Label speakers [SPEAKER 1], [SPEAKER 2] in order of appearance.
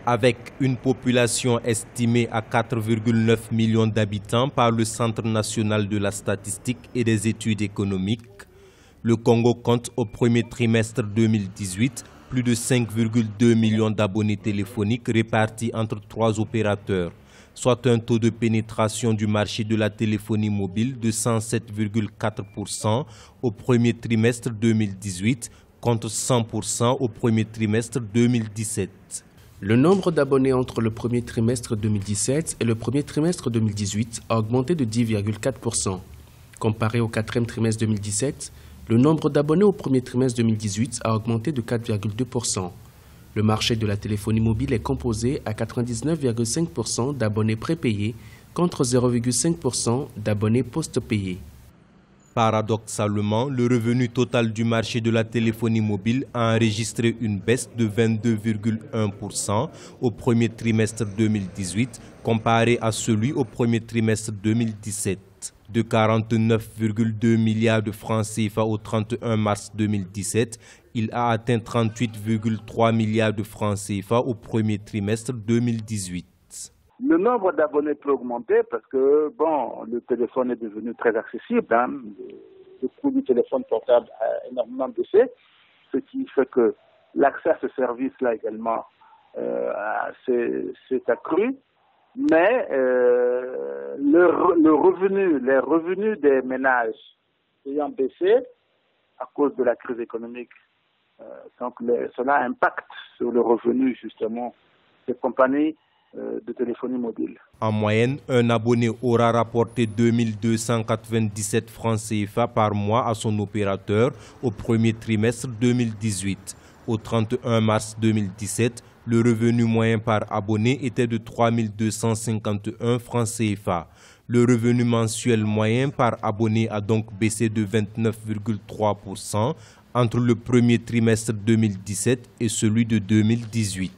[SPEAKER 1] Avec une population estimée à 4,9 millions d'habitants par le Centre national de la statistique et des études économiques, le Congo compte au premier trimestre 2018 plus de 5,2 millions d'abonnés téléphoniques répartis entre 3 opérateurs, soit un taux de pénétration du marché de la téléphonie mobile de 107,4% au premier trimestre 2018 contre 100% au premier trimestre 2017.
[SPEAKER 2] Le nombre d'abonnés entre le premier trimestre 2017 et le premier trimestre 2018 a augmenté de 10,4%. Comparé au quatrième trimestre 2017, le nombre d'abonnés au premier trimestre 2018 a augmenté de 4,2%. Le marché de la téléphonie mobile est composé à 99,5% d'abonnés prépayés contre 0,5% d'abonnés post-payés.
[SPEAKER 1] Paradoxalement, le revenu total du marché de la téléphonie mobile a enregistré une baisse de 22,1% au premier trimestre 2018 comparé à celui au premier trimestre 2017. De 49,2 milliards de francs CFA au 31 mars 2017, il a atteint 38,3 milliards de francs CFA au premier trimestre 2018.
[SPEAKER 3] Le nombre d'abonnés peut augmenter parce que le téléphone est devenu très accessible. Le coût du téléphone portable a énormément baissé, ce qui fait que l'accès à ce service-là également s'est accru. Mais les revenus des ménages ayant baissé à cause de la crise économique, donc cela impacte sur le revenu justement des compagnies de téléphonie mobile.
[SPEAKER 1] En moyenne, un abonné aura rapporté 2297 francs CFA par mois à son opérateur au premier trimestre 2018. Au 31 mars 2017, le revenu moyen par abonné était de 3251 francs CFA. Le revenu mensuel moyen par abonné a donc baissé de 29,3% entre le premier trimestre 2017 et celui de 2018.